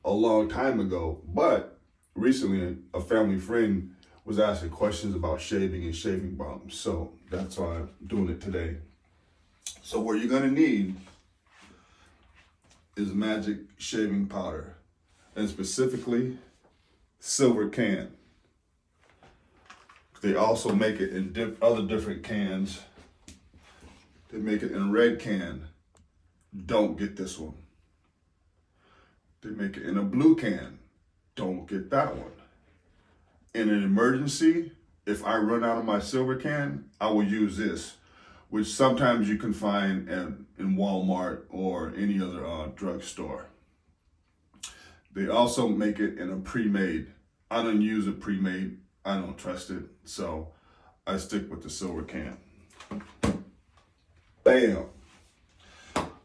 a long time ago, but recently a family friend was asking questions about shaving and shaving balms. So that's why I'm doing it today. So what you're gonna need is magic shaving powder, and specifically silver can. They also make it in other different cans. They make it in red can. Don't get this one. They make it in a blue can. Don't get that one. In an emergency, if I run out of my silver can, I will use this, which sometimes you can find in Walmart or any other drugstore. They also make it in a pre-made. I don't use a pre-made. I don't trust it, so I stick with the silver can. Bam.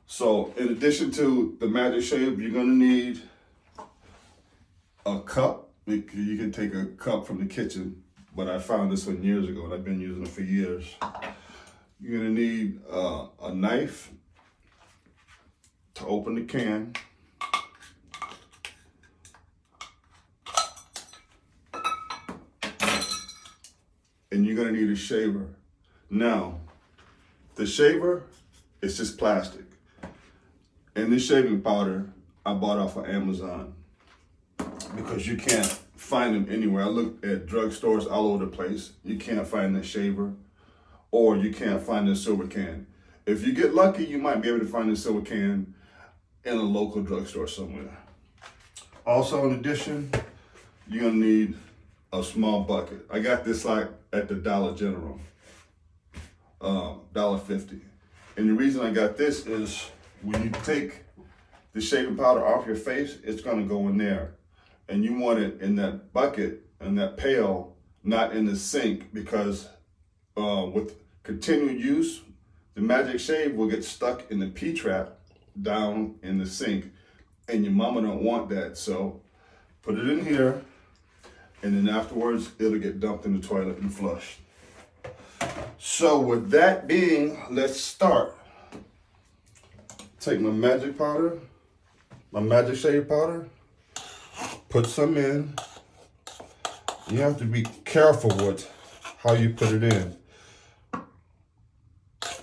So in addition to the magic shave, you're gonna need a cup. You can take a cup from the kitchen, but I found this one years ago and I've been using it for years. You're gonna need a knife to open the can. And you're gonna need a shaver. Now, the shaver is just plastic. And this shaving powder I bought off of Amazon because you can't find them anywhere. I looked at drugstores all over the place. You can't find the shaver, or you can't find the silver can. If you get lucky, you might be able to find the silver can in a local drugstore somewhere. Also, in addition, you're gonna need a small bucket. I got this like at the Dollar General, $1.50. And the reason I got this is when you take the shaving powder off your face, it's gonna go in there. And you want it in that bucket, in that pail, not in the sink, because with continued use, the magic shave will get stuck in the P-trap down in the sink, and your mama don't want that. So put it in here, and then afterwards, it'll get dumped in the toilet and flushed. So with that being, let's start. Take my magic powder, my magic shave powder, put some in. You have to be careful with how you put it in.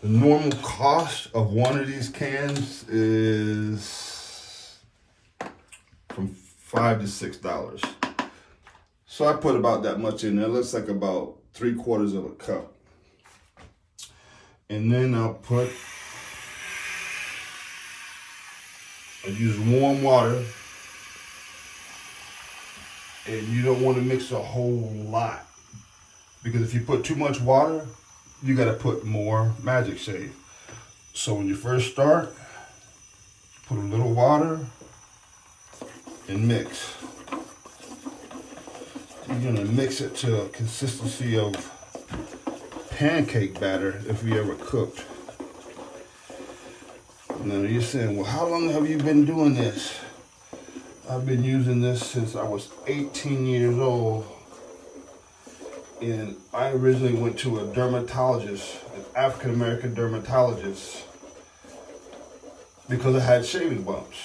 The normal cost of one of these cans is from $5 to $6. So I put about that much in there. It looks like about 3/4 of a cup. And then I use warm water. And you don't want to mix a whole lot, because if you put too much water, you got to put more magic shave. So when you first start, put a little water and mix. You're gonna mix it to a consistency of pancake batter if you ever cooked. Now you're saying, well, how long have you been doing this? I've been using this since I was 18 years old. And I originally went to a dermatologist, an African-American dermatologist, because I had shaving bumps.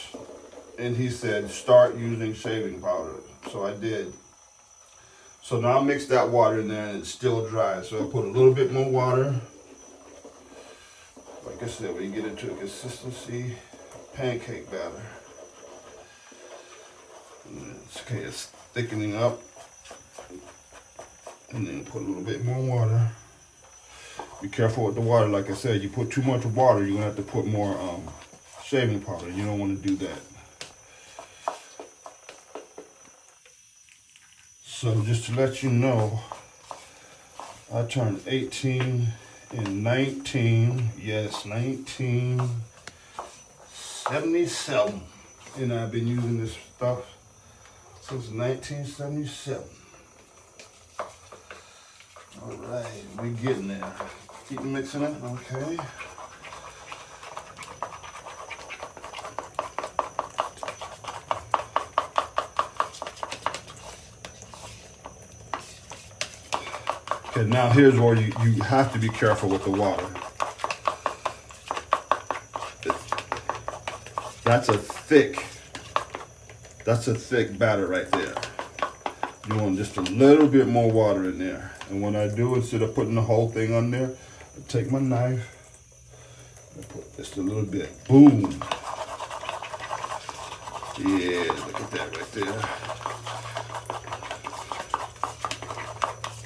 And he said, start using shaving powder. So I did. So now I mix that water in there and it's still dry. So I put a little bit more water. Like I said, when you get into a consistency, pancake batter. Okay, it's thickening up. And then put a little bit more water. Be careful with the water. Like I said, you put too much water, you're gonna have to put more shaving powder. You don't want to do that. So just to let you know, I turned 18 in 1977. And I've been using this stuff since 1977. All right, we're getting there. Keep mixing it, okay. Okay, now here's where you have to be careful with the water. That's a thick That's a thick batter right there. You want just a little bit more water in there. And when I do, instead of putting the whole thing on there, I take my knife and put just a little bit. Boom. Yeah, look at that right there.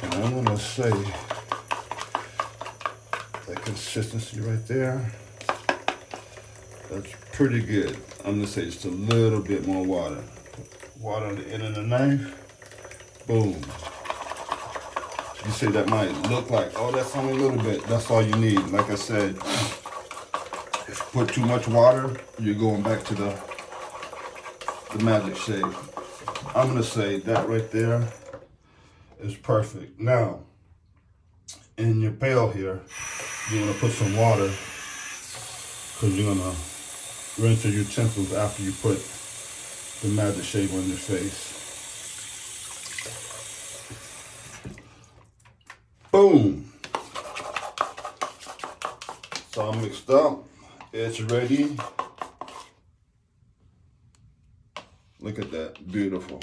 And I'm gonna say that consistency right there, that's pretty good. I'm gonna say just a little bit more water. Put water on the end of the knife. Boom. You see, that might look like, oh, that's only a little bit. That's all you need. Like I said, if you put too much water, you're going back to the magic shave. I'm gonna say that right there is perfect. Now, in your pail here, you're gonna put some water, because you're gonna rinse your utensils after you put the magic shave on your face. Boom. It's all mixed up. It's ready. Look at that, beautiful.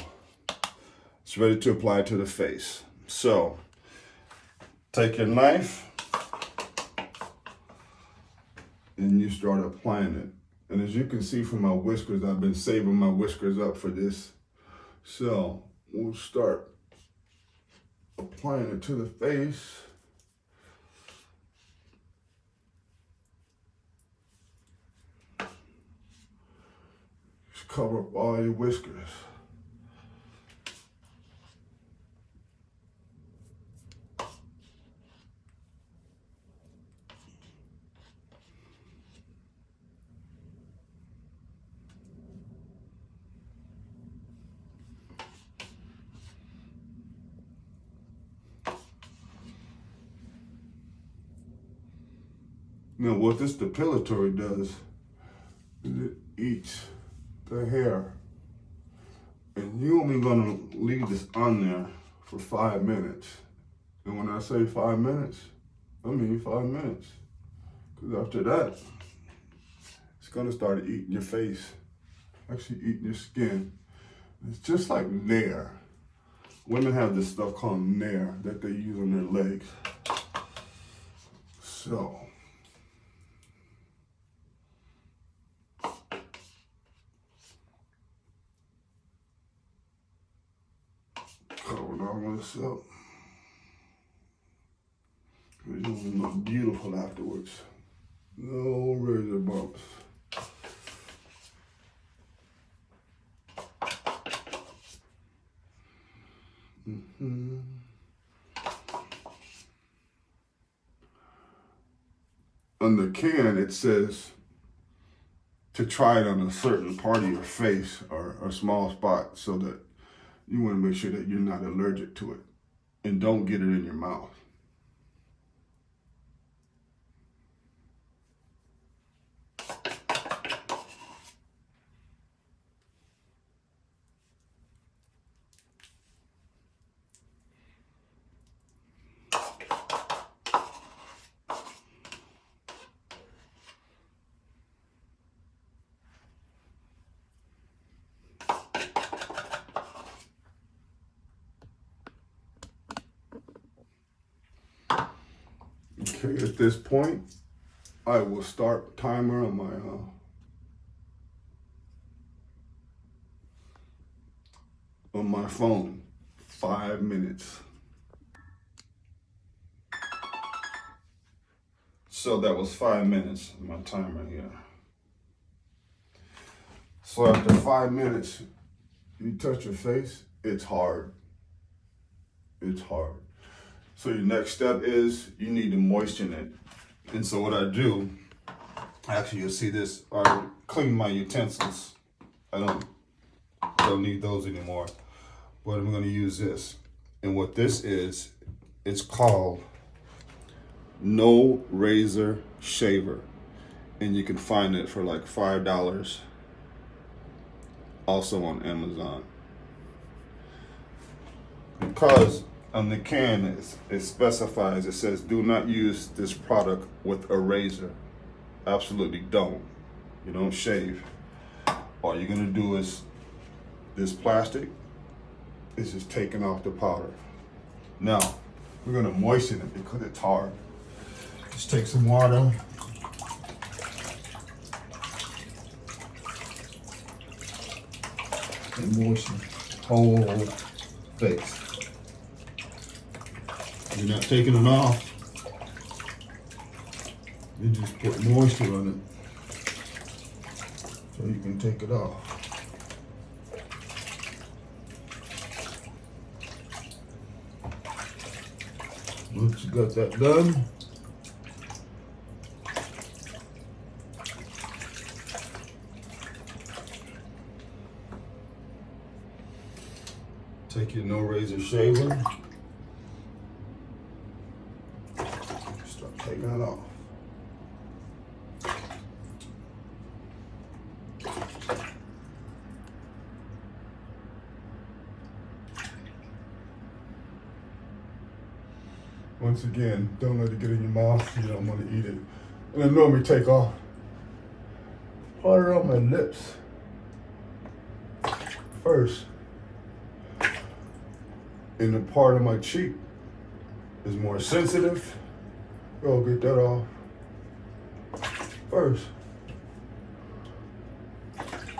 It's ready to apply to the face. So, take your knife and you start applying it. And as you can see from my whiskers, I've been saving my whiskers up for this. So, we'll start applying it to the face. Just cover up all your whiskers. Now what this depilatory does is it eats the hair. And you're only gonna leave this on there for 5 minutes. And when I say 5 minutes, I mean 5 minutes. Because after that, it's gonna start eating your face, actually eating your skin. It's just like Nair. Women have this stuff called Nair that they use on their legs. So, cover all this up. You're gonna look beautiful afterwards. No razor bumps. On the can, it says to try it on a certain part of your face or a small spot, so that you want to make sure that you're not allergic to it, and don't get it in your mouth. Okay, at this point, I will start timer on my phone. 5 minutes. So that was 5 minutes, my timer here. So after 5 minutes, you touch your face, it's hard. It's hard. So your next step is you need to moisten it. And so what I do, actually you'll see this, I clean my utensils. I don't need those anymore, but I'm gonna use this. And what this is, it's called No Razor Shaver. And you can find it for like $5, also on Amazon. Because on the can, it specifies, it says, do not use this product with a razor. Absolutely don't. You don't shave. All you're gonna do is This plastic is just taking off the powder. Now, we're gonna moisten it because it's hard. Just take some water. And moisten the whole face. You're not taking it off. You just put moisture on it so you can take it off. Once you got that done, take your no razor shaver, start taking it off. Once again, don't let it get in your mouth. You don't want to eat it. And I normally take off part on my lips first. And the part of my cheek is more sensitive. I'll get that off first.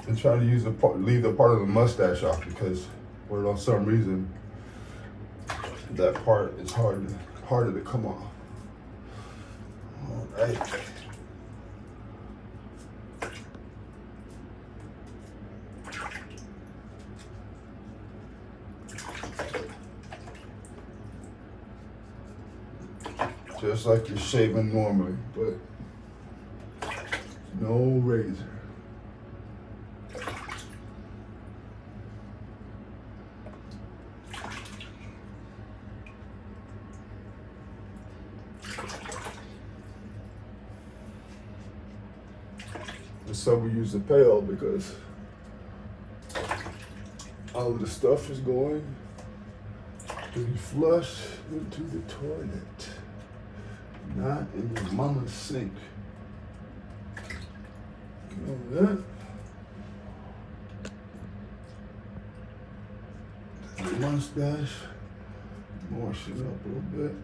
And try to use leave the part of the mustache off because for some reason that part is harder to come off. All right. Just like you're shaving normally, but no razor. And so we use the pail because all of the stuff is going to be flushed into the toilet, not in your mama's sink. You know that? The mustache, moisten up a little bit.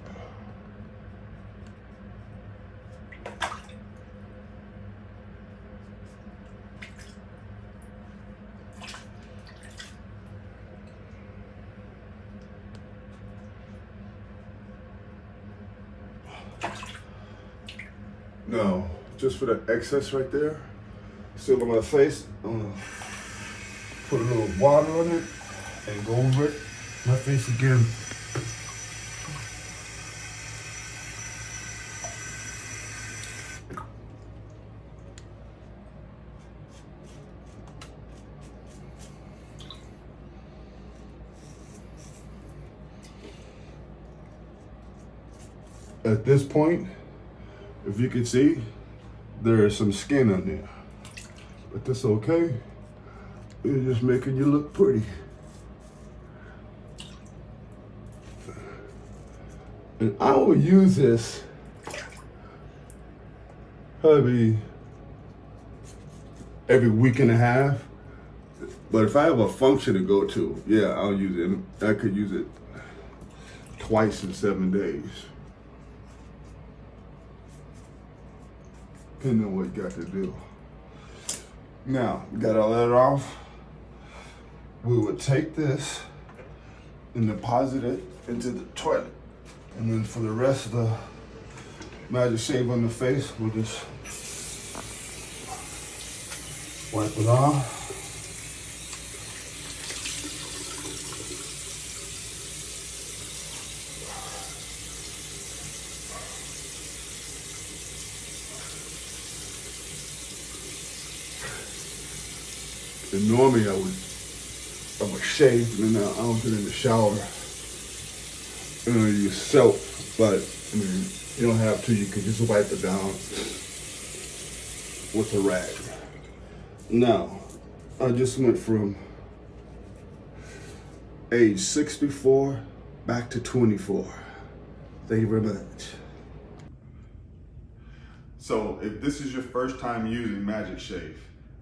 Now, just for the excess right there, still on my face, I'm gonna put a little water on it and go over it. My face again. At this point, if you can see, there is some skin on there, but that's okay. It's just making you look pretty. And I will use this probably every week and a half. But if I have a function to go to, yeah, I'll use it. I could use it twice in 7 days. Depending on what you got to do. Now, we got all that off. We would take this and deposit it into the toilet. And then for the rest of the magic shave on the face, we'll just wipe it off. And normally I would shave and then I would get in the shower and use soap, but I mean, you don't have to. You can just wipe it down with a rag. Now, I just went from age 64 back to 24. Thank you very much. So if this is your first time using Magic Shave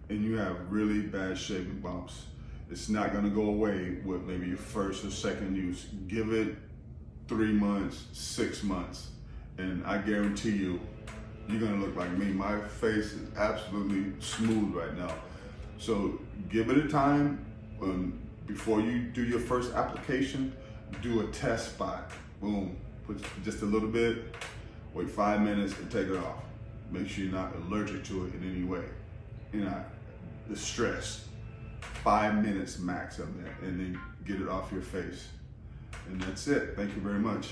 and you have really bad shaving bumps, It's not gonna go away with maybe your first or second use. Give it 3 months, 6 months, and I guarantee you, you're gonna look like me. My face is absolutely smooth right now. So give it a time. Before you do your first application, do a test spot. Boom, put just a little bit, wait 5 minutes and take it off. Make sure you're not allergic to it in any way. You're not stressed. 5 minutes max of that, and then get it off your face. And that's it. Thank you very much.